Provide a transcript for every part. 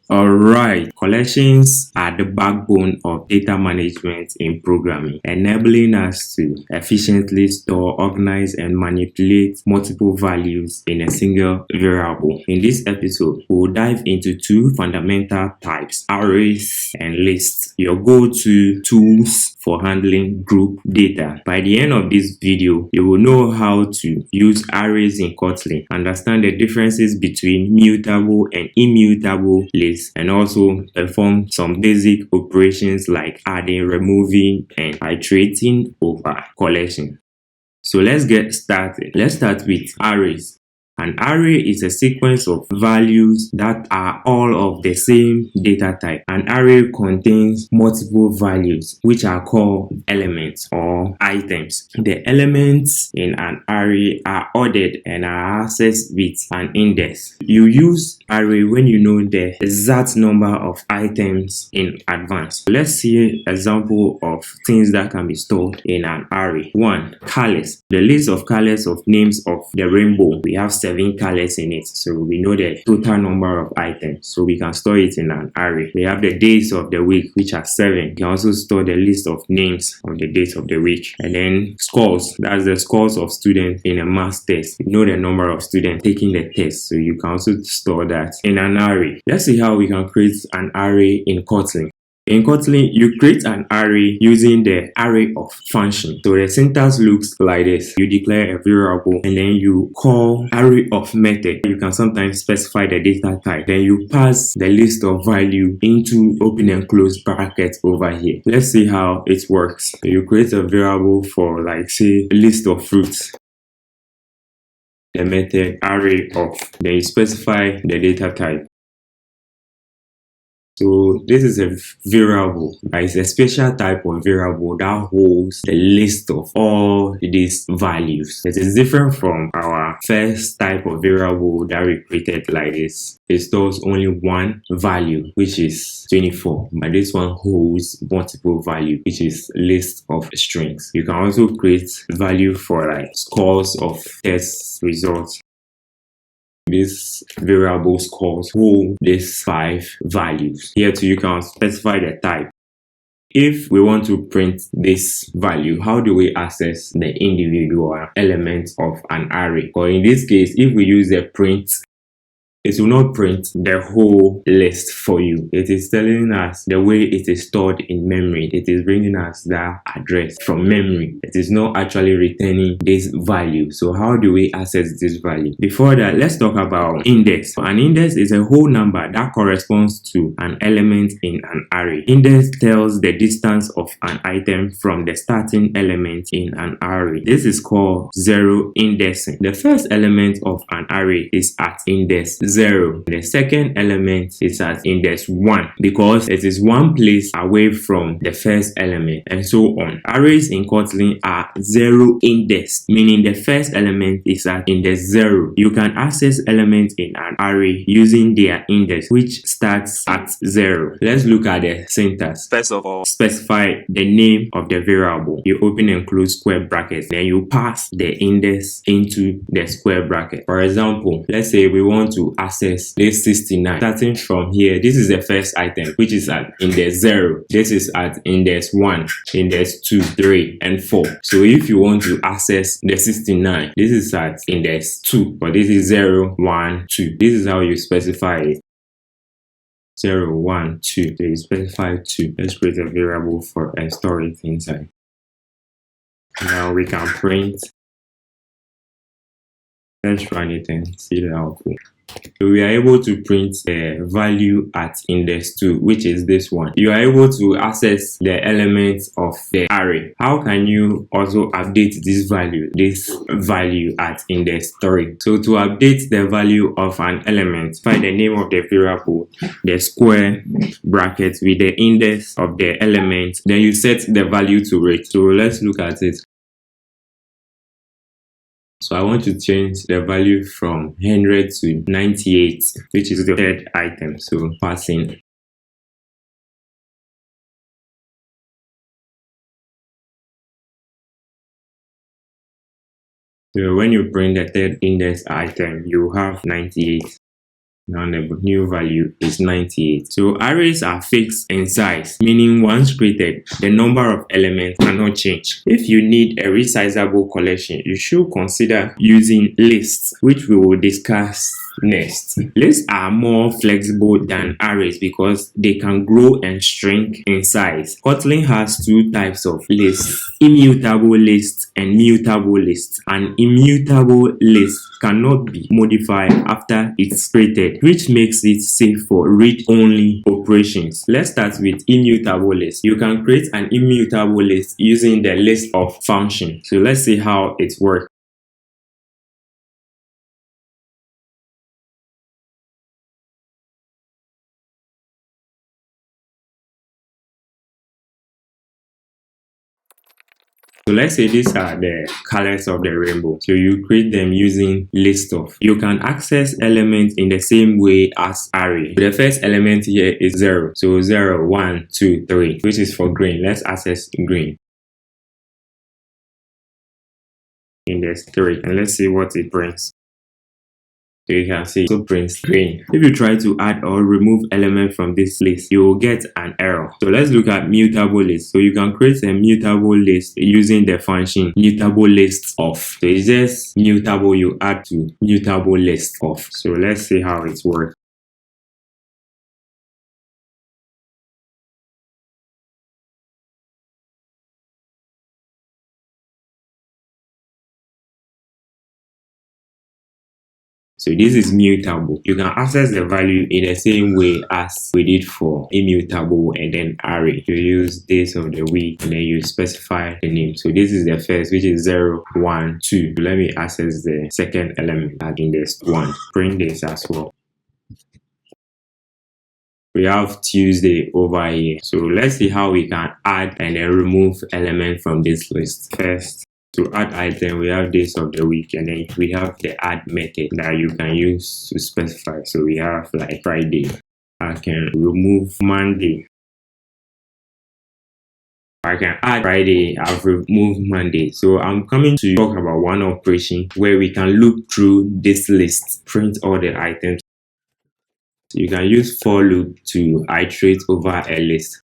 Alright, collections are the backbone of data management in programming, enabling us to efficiently store, organize, and manipulate multiple values in a single variable. In this episode, we'll dive into two fundamental types, arrays and lists, your go-to tools for handling group data. By the end of this video, you will know how to use arrays in Kotlin, understand the differences between mutable and immutable lists, and also perform some basic operations like adding, removing, and iterating over collection. So let's get started. Let's start with arrays. An array is a sequence of values that are all of the same data type. An array contains multiple values which are called elements or items. The elements in an array are ordered and are accessed with an index. You use array when you know the exact number of items in advance. Let's see an example of things that can be stored in an array. 1. Colors. The list of colors of names of the rainbow. We have 7 colors in it, so we know the total number of items, so we can store it in an array. We have the days of the week, which are 7. You can also store the list of names of the days of the week. And then scores, that's the scores of students in a math test. You know the number of students taking the test, so you can also store that in an array. Let's see how we can create an array in Kotlin. In Kotlin, you create an array using the array of function. So the syntax looks like this. You declare a variable and then you call array of method. You can sometimes specify the data type. Then you pass the list of value into open and close brackets over here. Let's see how it works. You create a variable for, like, say, a list of fruits. The method array of. Then you specify the data type. So this is a variable, but it's a special type of variable that holds the list of all these values. It is different from our first type of variable that we created like this. It stores only one value, which is 24, but this one holds multiple value, which is list of strings. You can also create value for like scores of test results. This variable scores hold these 5 values. Here too, you can specify the type. If we want to print this value, how do we access the individual elements of an array? Or in this case, if we use the print, it will not print the whole list for you. It is telling us the way it is stored in memory. It is bringing us that address from memory. It is not actually returning this value. So how do we access this value? Before that, let's talk about index. An index is a whole number that corresponds to an element in an array. Index tells the distance of an item from the starting element in an array. This is called zero indexing. The first element of an array is at index 0. The second element is at index 1 because it is one place away from the first element, and so on. Arrays in Kotlin are zero indexed, meaning the first element is at index 0. You can access elements in an array using their index, which starts at 0. Let's look at the syntax. First of all, specify the name of the variable. You open and close square brackets, then you pass the index into the square bracket. For example, let's say we want to access this 69. Starting from here, this is the first item, which is at index 0. This is at index 1, index 2, 3, and 4. So if you want to access the 69, this is at index 2, but this is 0, 1, 2. This is how you specify it. 0, 1, 2. So you specify 2. Let's create a variable for and store it inside. Now we can print. Let's run it and see the output. So we are able to print the value at index 2, which is this one. You are able to access the elements of the array. How can you also update this value at index 3? So to update the value of an element, find the name of the variable, the square bracket with the index of the element, then you set the value to it. So let's look at it. So I want to change the value from 100 to 98, which is the third item. So passing. So when you print the third index item, you have 98. Now the new value is 98. So arrays are fixed in size, meaning once created, the number of elements cannot change. If you need a resizable collection, you should consider using lists, which we will discuss next. Lists are more flexible than arrays because they can grow and shrink in size. Kotlin has two types of lists: immutable lists and mutable lists. An immutable list cannot be modified after it's created, which makes it safe for read-only operations. Let's start with immutable list. You can create an immutable list using the list of function. So let's see how it works. So let's say these are the colors of the rainbow. So you create them using list of. You can access elements in the same way as array. The first element here is 0. So 0, 1, 2, 3, which is for green. Let's access green. Index 3. And let's see what it brings. So you can see it prints green. If you try to add or remove element from this list, you will get an error. So let's look at mutable list. So you can create a mutable list using the function mutable list of. So it's just mutable you add to mutable list of. So let's see how it works. So this is mutable. You can access the value in the same way as we did for immutable and then array. You use days of the week and then you specify the name. So this is the first, which is 0, 1, 2. Let me access the second element at index 1. Print this as well. We have Tuesday over here. So let's see how we can add and then remove element from this list. First, to add item, we have days of the week, and then we have the add method that you can use to specify. So we have like Friday. I can remove Monday. I can add Friday. I've removed Monday. So I'm coming to talk about one operation where we can loop through this list, print all the items. So you can use for loop to iterate over a list.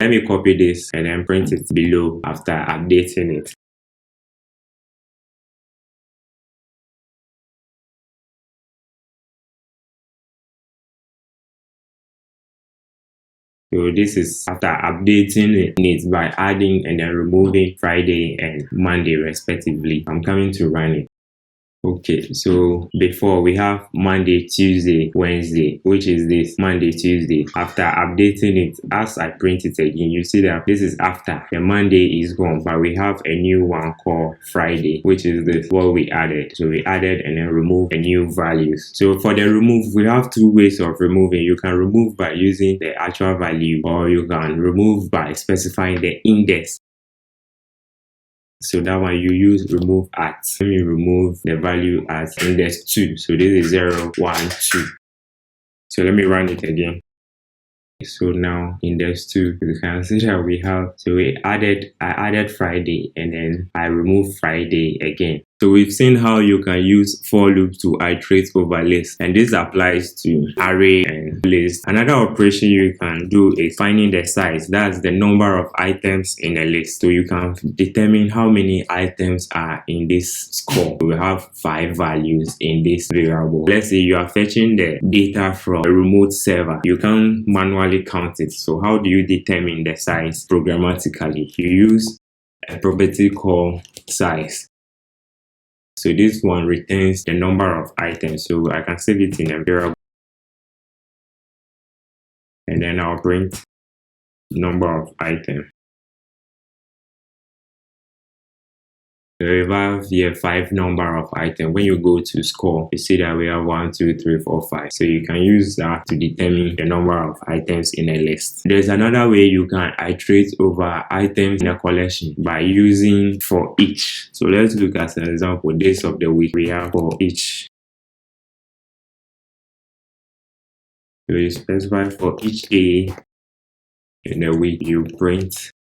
Let me copy this and then print it below after updating it. So this is after updating it by adding and then removing Friday and Monday respectively. I'm coming to run it. Okay, so before we have Monday, Tuesday, Wednesday, which is this Monday, Tuesday. After updating it, as I print it again, you see that this is after the Monday is gone, but we have a new one called Friday, which is this what we added. So we added and then remove a new values. So for the remove, we have two ways of removing. You can remove by using the actual value, or you can remove by specifying the index. So that one you use remove at. Let me remove the value as index 2. So this is 0, 1, 2. So let me run it again. So now index 2, you can see that we have, so I added Friday and then I removed Friday again. So we've seen how you can use for loop to iterate over lists, and this applies to array and list. Another operation you can do is finding the size. That's the number of items in a list. So you can determine how many items are in this score. We have 5 values in this variable. Let's say you are fetching the data from a remote server. You can't manually count it. So how do you determine the size programmatically? You use a property called size. So this one returns the number of items. So I can save it in a variable and then I'll print number of items. So we have here 5 number of items. When you go to score, you see that we have 1, 2, 3, 4, 5. So you can use that to determine the number of items in a list. There's another way you can iterate over items in a collection by using for each. So let's look at an example. Days of the week, we have for each. So you specify for each day in the week, you print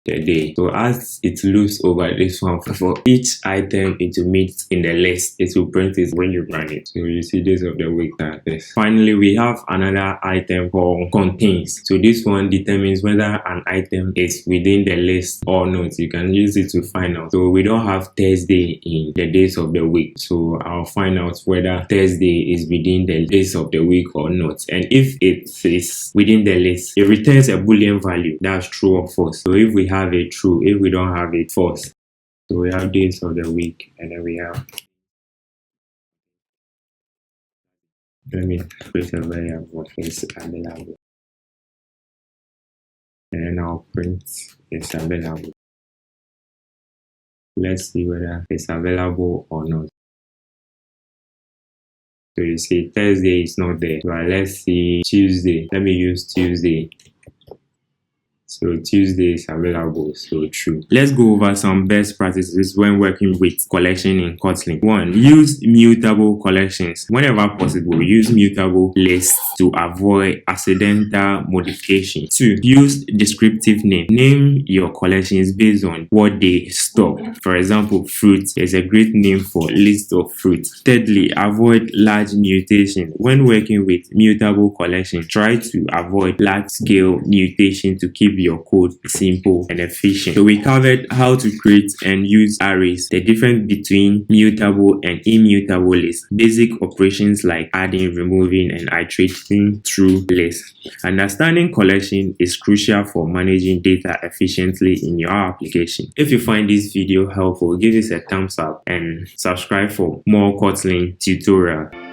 the day. So as it loops over this one, for each item it will meet in the list, it will print it when you run it. So you see days of the week like this. Finally, we have another item called contains. So this one determines whether an item is within the list or not. You can use it to find out. So we don't have Thursday in the days of the week, so I'll find out whether Thursday is within the days of the week or not. And if it is within the list, it returns a boolean value, that's true or false. So if we have it, true. If we don't have it, false. So we have days of the week, and then we have, let me create a variable for this available, and then I'll print it's available. Let's see whether it's available or not. So you see Thursday is not there, but let's see Tuesday. Let me use Tuesday. So Tuesday is available, so true. Let's go over some best practices when working with collection in Kotlin. 1. Use mutable collections. Whenever possible, use mutable lists to avoid accidental modification. 2. Use descriptive name. Name your collections based on what they store. For example, fruit is a great name for list of fruit. Thirdly, avoid large mutation. When working with mutable collection, try to avoid large-scale mutation to keep your code simple and efficient. So we covered how to create and use arrays, the difference between mutable and immutable lists, basic operations like adding, removing, and iterating through lists. Understanding collection is crucial for managing data efficiently in your application. If you find this video helpful, give us a thumbs up and subscribe for more Kotlin tutorials.